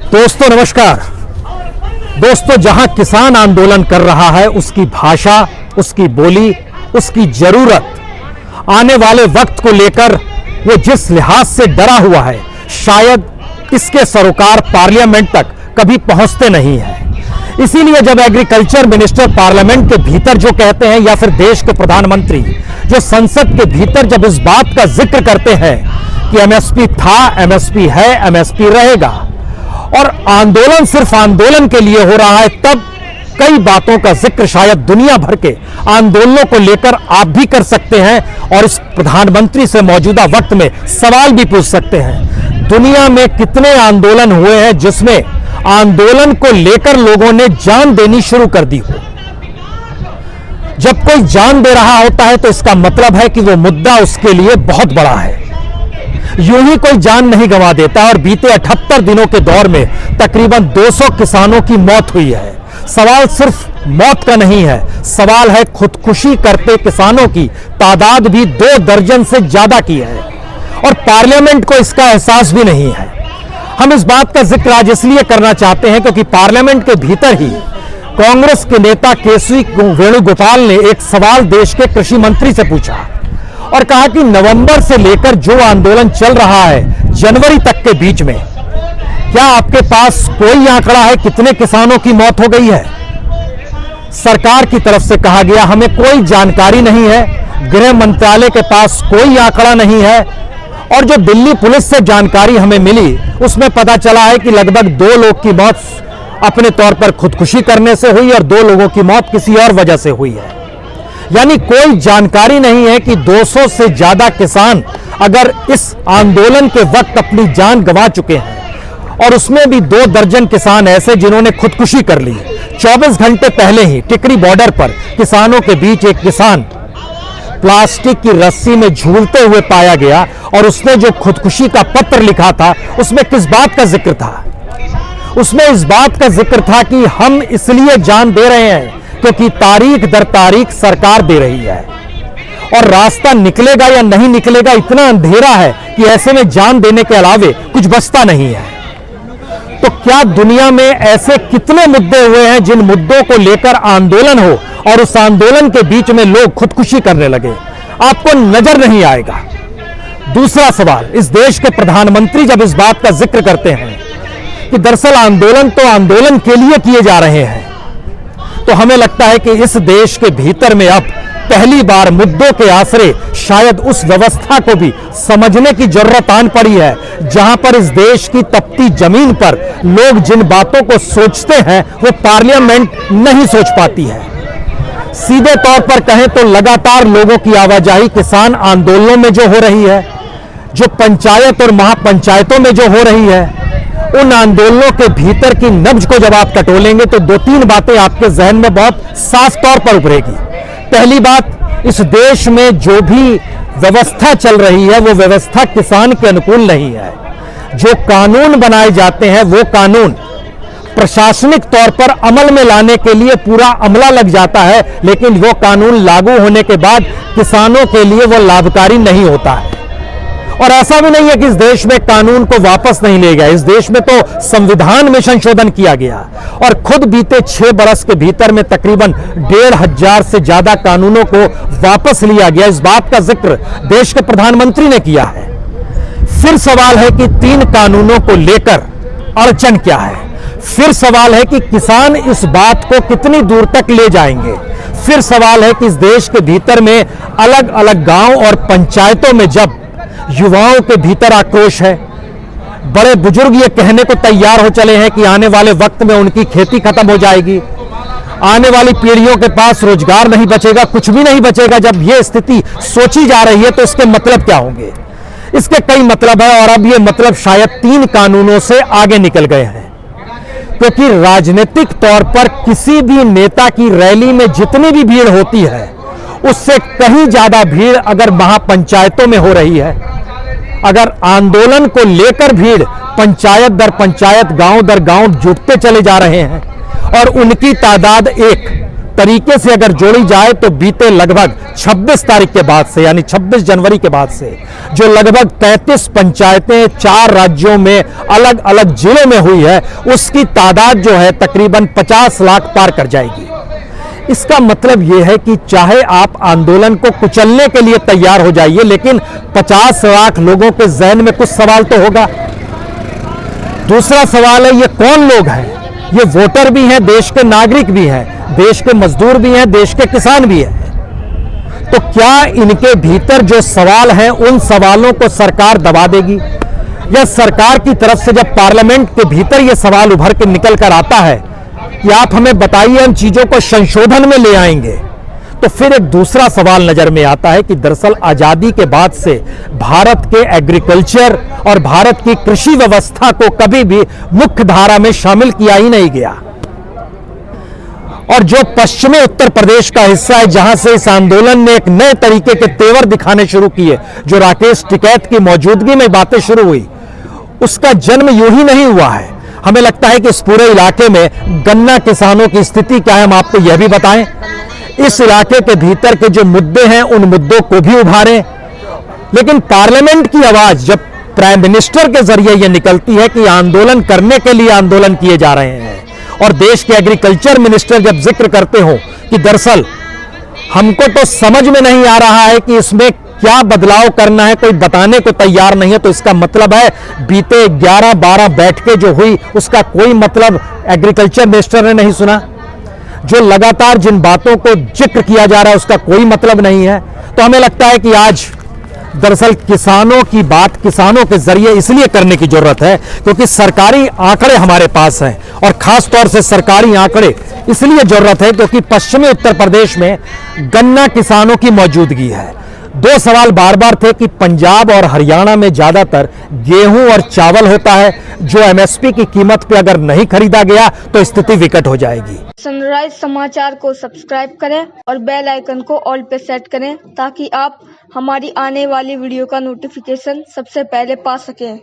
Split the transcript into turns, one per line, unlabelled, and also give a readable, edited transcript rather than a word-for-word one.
दोस्तों नमस्कार। दोस्तों, जहां किसान आंदोलन कर रहा है उसकी भाषा, उसकी बोली, उसकी जरूरत, आने वाले वक्त को लेकर वो जिस लिहाज से डरा हुआ है, शायद इसके सरोकार पार्लियामेंट तक कभी पहुंचते नहीं है। इसीलिए जब एग्रीकल्चर मिनिस्टर पार्लियामेंट के भीतर जो कहते हैं, या फिर देश के प्रधानमंत्री जो संसद के भीतर जब इस बात का जिक्र करते हैं कि एमएसपी था, एमएसपी है, एमएसपी रहेगा, और आंदोलन सिर्फ आंदोलन के लिए हो रहा है, तब कई बातों का जिक्र शायद दुनिया भर के आंदोलनों को लेकर आप भी कर सकते हैं और इस प्रधानमंत्री से मौजूदा वक्त में सवाल भी पूछ सकते हैं। दुनिया में कितने आंदोलन हुए हैं जिसमें आंदोलन को लेकर लोगों ने जान देनी शुरू कर दी हो। जब कोई जान दे रहा होता है तो इसका मतलब है कि वो मुद्दा उसके लिए बहुत बड़ा है। यूं ही कोई जान नहीं गंवा देता, और बीते 78 दिनों के दौर में तकरीबन 200 किसानों की मौत हुई है। सवाल सिर्फ मौत का नहीं है, सवाल है खुदकुशी करते किसानों की तादाद भी 2 दर्जन से ज्यादा की है, और पार्लियामेंट को इसका एहसास भी नहीं है। हम इस बात का जिक्र आज इसलिए करना चाहते हैं क्योंकि पार्लियामेंट के भीतर ही कांग्रेस के नेता केसी वेणुगोपाल ने एक सवाल देश के कृषि मंत्री से पूछा और कहा कि नवंबर से लेकर जो आंदोलन चल रहा है जनवरी तक के बीच में, क्या आपके पास कोई आंकड़ा है कितने किसानों की मौत हो गई है? सरकार की तरफ से कहा गया हमें कोई जानकारी नहीं है, गृह मंत्रालय के पास कोई आंकड़ा नहीं है, और जो दिल्ली पुलिस से जानकारी हमें मिली उसमें पता चला है कि लगभग 2 लोग की मौत अपने तौर पर खुदकुशी करने से हुई और 2 लोगों की मौत किसी और वजह से हुई है। यानी कोई जानकारी नहीं है कि 200 से ज्यादा किसान अगर इस आंदोलन के वक्त अपनी जान गंवा चुके हैं, और उसमें भी 2 दर्जन किसान ऐसे जिन्होंने खुदकुशी कर ली। 24 घंटे पहले ही टिकरी बॉर्डर पर किसानों के बीच एक किसान प्लास्टिक की रस्सी में झूलते हुए पाया गया, और उसने जो खुदकुशी का पत्र लिखा था उसमें किस बात का जिक्र था? उसमें इस बात का जिक्र था कि हम इसलिए जान दे रहे हैं क्योंकि तारीख दर तारीख सरकार दे रही है, और रास्ता निकलेगा या नहीं निकलेगा इतना अंधेरा है कि ऐसे में जान देने के अलावे कुछ बचता नहीं है। तो क्या दुनिया में ऐसे कितने मुद्दे हुए हैं जिन मुद्दों को लेकर आंदोलन हो और उस आंदोलन के बीच में लोग खुदकुशी करने लगे? आपको नजर नहीं आएगा। दूसरा सवाल, इस देश के प्रधानमंत्री जब इस बात का जिक्र करते हैं कि दरअसल आंदोलन तो आंदोलन के लिए किए जा रहे हैं, तो हमें लगता है कि इस देश के भीतर में अब पहली बार मुद्दों के आसरे शायद उस व्यवस्था को भी समझने की जरूरत आन पड़ी है जहां पर इस देश की तपती जमीन पर लोग जिन बातों को सोचते हैं वो पार्लियामेंट नहीं सोच पाती है। सीधे तौर पर कहें तो लगातार लोगों की आवाजाही किसान आंदोलनों में जो हो रही है, जो पंचायत और महापंचायतों में जो हो रही है, उन आंदोलनों के भीतर की नब्ज को जब आप टटोलेंगे तो 2-3 बातें आपके जहन में बहुत साफ तौर पर उभरेगी। पहली बात, इस देश में जो भी व्यवस्था चल रही है वो व्यवस्था किसान के अनुकूल नहीं है। जो कानून बनाए जाते हैं वो कानून प्रशासनिक तौर पर अमल में लाने के लिए पूरा अमला लग जाता है, लेकिन वो कानून लागू होने के बाद किसानों के लिए वो लाभकारी नहीं होता है। और ऐसा भी नहीं है कि इस देश में कानून को वापस नहीं ले गया। इस देश में तो संविधान में संशोधन किया गया, और खुद बीते 6 बरस के भीतर में तकरीबन 1500 से ज्यादा कानूनों को वापस लिया गया। इस बात का जिक्र देश के प्रधानमंत्री ने किया है। फिर सवाल है कि 3 कानूनों को लेकर अड़चन क्या है? फिर सवाल है कि किसान इस बात को कितनी दूर तक ले जाएंगे? फिर सवाल है कि इस देश के भीतर में अलग अलग गांव और पंचायतों में जब युवाओं के भीतर आक्रोश है, बड़े बुजुर्ग ये कहने को तैयार हो चले हैं कि आने वाले वक्त में उनकी खेती खत्म हो जाएगी, आने वाली पीढ़ियों के पास रोजगार नहीं बचेगा, कुछ भी नहीं बचेगा। जब ये स्थिति सोची जा रही है तो इसके मतलब क्या होंगे? इसके कई मतलब है, और अब ये मतलब शायद 3 कानूनों से आगे निकल गए हैं, क्योंकि राजनीतिक तौर पर किसी भी नेता की रैली में जितनी भी भीड़ होती है उससे कहीं ज्यादा भीड़ अगर महापंचायतों में हो रही है, अगर आंदोलन को लेकर भीड़ पंचायत दर पंचायत, गांव दर गांव जुटते चले जा रहे हैं, और उनकी तादाद 1 तरीके से अगर जोड़ी जाए तो बीते लगभग 26 तारीख के बाद से, यानी 26 जनवरी के बाद से जो लगभग 33 पंचायतें 4 राज्यों में अलग अलग जिलों में हुई है, उसकी तादाद जो है तकरीबन 50 लाख पार कर जाएगी। इसका मतलब यह है कि चाहे आप आंदोलन को कुचलने के लिए तैयार हो जाइए, लेकिन 50 लाख लोगों के ज़हन में कुछ सवाल तो होगा। दूसरा सवाल है, ये कौन लोग हैं? ये वोटर भी हैं, देश के नागरिक भी हैं, देश के मजदूर भी हैं, देश के किसान भी हैं। तो क्या इनके भीतर जो सवाल हैं उन सवालों को सरकार दबा देगी, या सरकार की तरफ से जब पार्लियामेंट के भीतर ये सवाल उभर के निकल कर आता है कि आप हमें बताइए, हम चीजों को संशोधन में ले आएंगे, तो फिर एक दूसरा सवाल नजर में आता है कि दरअसल आजादी के बाद से भारत के एग्रीकल्चर और भारत की कृषि व्यवस्था को कभी भी मुख्य धारा में शामिल किया ही नहीं गया। और जो पश्चिमी उत्तर प्रदेश का हिस्सा है, जहां से इस आंदोलन ने एक नए तरीके के तेवर दिखाने शुरू किए, जो राकेश टिकैत की मौजूदगी में बातें शुरू हुई, उसका जन्म यूं ही नहीं हुआ है। हमें लगता है कि इस पूरे इलाके में गन्ना किसानों की स्थिति क्या है, हम आपको यह भी बताएं। इस इलाके के भीतर के जो मुद्दे हैं उन मुद्दों को भी उभारें। लेकिन पार्लियामेंट की आवाज जब प्राइम मिनिस्टर के जरिए यह निकलती है कि आंदोलन करने के लिए आंदोलन किए जा रहे हैं, और देश के एग्रीकल्चर मिनिस्टर जब जिक्र करते हो कि दरअसल हमको तो समझ में नहीं आ रहा है कि इसमें क्या बदलाव करना है, कोई बताने को तैयार नहीं है, तो इसका मतलब है बीते 11-12 बैठकें जो हुई उसका कोई मतलब एग्रीकल्चर मिनिस्टर ने नहीं सुना। जो लगातार जिन बातों को जिक्र किया जा रहा है उसका कोई मतलब नहीं है। तो हमें लगता है कि आज दरअसल किसानों की बात किसानों के जरिए इसलिए करने की जरूरत है क्योंकि सरकारी आंकड़े हमारे पास हैं, और खास तौर से सरकारी आंकड़े इसलिए जरूरत है क्योंकि पश्चिमी उत्तर प्रदेश में गन्ना किसानों की मौजूदगी है। दो सवाल बार बार थे कि पंजाब और हरियाणा में ज्यादातर गेहूं और चावल होता है, जो एमएसपी की कीमत पे अगर नहीं खरीदा गया तो स्थिति विकट हो जाएगी।
सनराइज समाचार को सब्सक्राइब करें और बेल आइकन को ऑल पे सेट करें ताकि आप हमारी आने वाली वीडियो का नोटिफिकेशन सबसे पहले पा सकें।